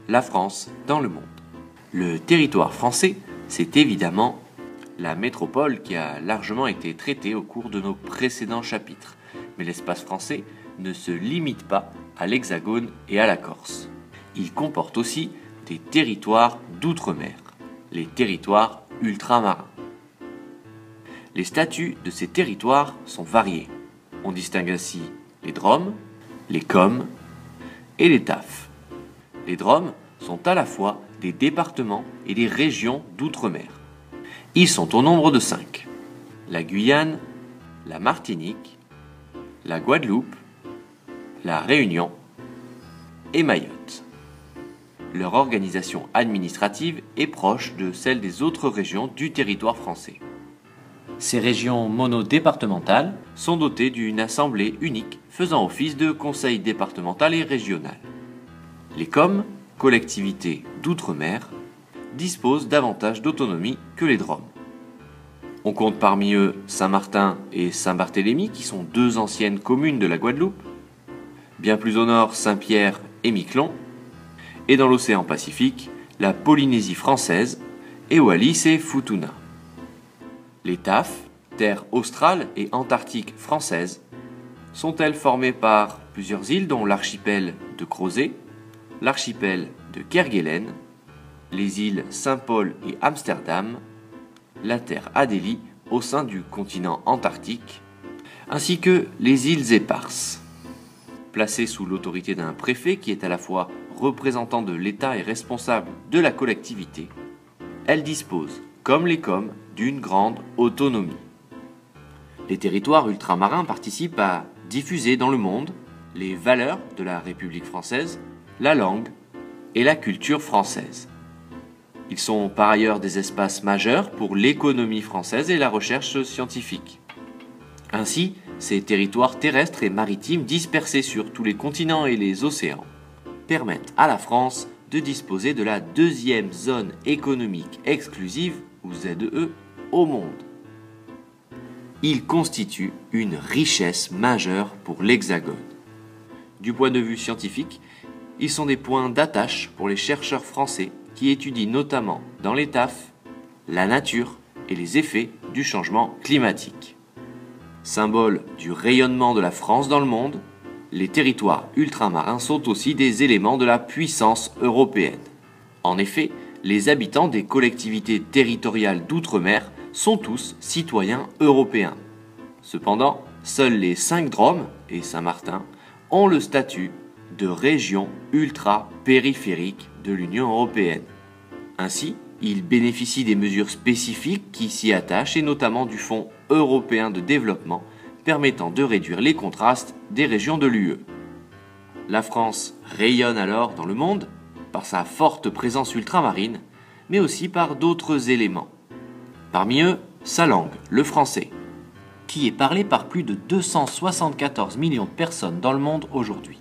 la France dans le monde. Le territoire français, c'est évidemment la métropole qui a largement été traitée au cours de nos précédents chapitres. Mais l'espace français ne se limite pas à l'Hexagone et à la Corse. Il comporte aussi des territoires d'outre-mer, les territoires ultramarins. Les statuts de ces territoires sont variés. On distingue ainsi les DROM, les COM et les TAF. Les DROM sont à la fois des départements et des régions d'outre-mer. Ils sont au nombre de 5. La Guyane, la Martinique, la Guadeloupe, la Réunion et Mayotte. Leur organisation administrative est proche de celle des autres régions du territoire français. Ces régions monodépartementales sont dotées d'une assemblée unique faisant office de conseil départemental et régional. Les COM, collectivités d'outre-mer, disposent davantage d'autonomie que les DROM. On compte parmi eux Saint-Martin et Saint-Barthélemy qui sont 2 anciennes communes de la Guadeloupe, bien plus au nord Saint-Pierre et Miquelon, et dans l'océan Pacifique, la Polynésie française et Wallis et Futuna. Les TAF, terres australes et antarctiques françaises, sont-elles formées par plusieurs îles dont l'archipel de Crozet, l'archipel de Kerguelen, les îles Saint-Paul et Amsterdam, la terre Adélie au sein du continent antarctique, ainsi que les îles éparses. Placées sous l'autorité d'un préfet qui est à la fois représentant de l'État et responsable de la collectivité, elles disposent, comme les COM, d'une grande autonomie. Les territoires ultramarins participent à diffuser dans le monde les valeurs de la République française, la langue et la culture française. Ils sont par ailleurs des espaces majeurs pour l'économie française et la recherche scientifique. Ainsi, ces territoires terrestres et maritimes dispersés sur tous les continents et les océans permettent à la France de disposer de la 2e zone économique exclusive, ou ZEE, au monde. Ils constituent une richesse majeure pour l'Hexagone. Du point de vue scientifique, ils sont des points d'attache pour les chercheurs français qui étudient notamment dans les TAF la nature et les effets du changement climatique. Symbole du rayonnement de la France dans le monde, les territoires ultramarins sont aussi des éléments de la puissance européenne. En effet, les habitants des collectivités territoriales d'outre-mer sont tous citoyens européens. Cependant, seuls les 5 DROM et Saint-Martin ont le statut de région ultra-périphérique de l'Union européenne. Ainsi, ils bénéficient des mesures spécifiques qui s'y attachent et notamment du Fonds européen de développement permettant de réduire les contrastes des régions de l'UE. La France rayonne alors dans le monde par sa forte présence ultramarine, mais aussi par d'autres éléments. Parmi eux, sa langue, le français, qui est parlé par plus de 274 millions de personnes dans le monde aujourd'hui.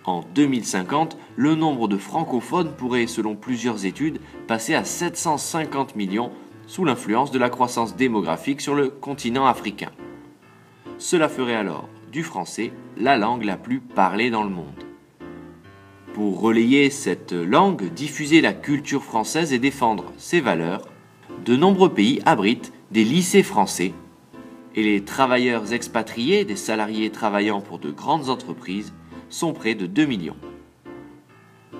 En 2050, le nombre de francophones pourrait, selon plusieurs études, passer à 750 millions sous l'influence de la croissance démographique sur le continent africain. Cela ferait alors du français la langue la plus parlée dans le monde. Pour relayer cette langue, diffuser la culture française et défendre ses valeurs, de nombreux pays abritent des lycées français et les travailleurs expatriés, des salariés travaillant pour de grandes entreprises, sont près de 2 millions.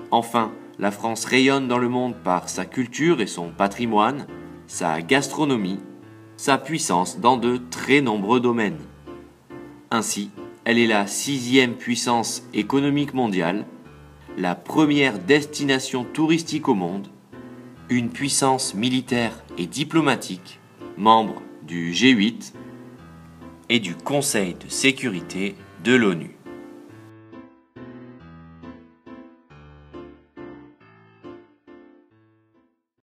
Enfin, la France rayonne dans le monde par sa culture et son patrimoine, sa gastronomie, sa puissance dans de très nombreux domaines. Ainsi, elle est la 6e puissance économique mondiale, la première destination touristique au monde, une puissance militaire et diplomatique, membre du G8 et du Conseil de sécurité de l'ONU.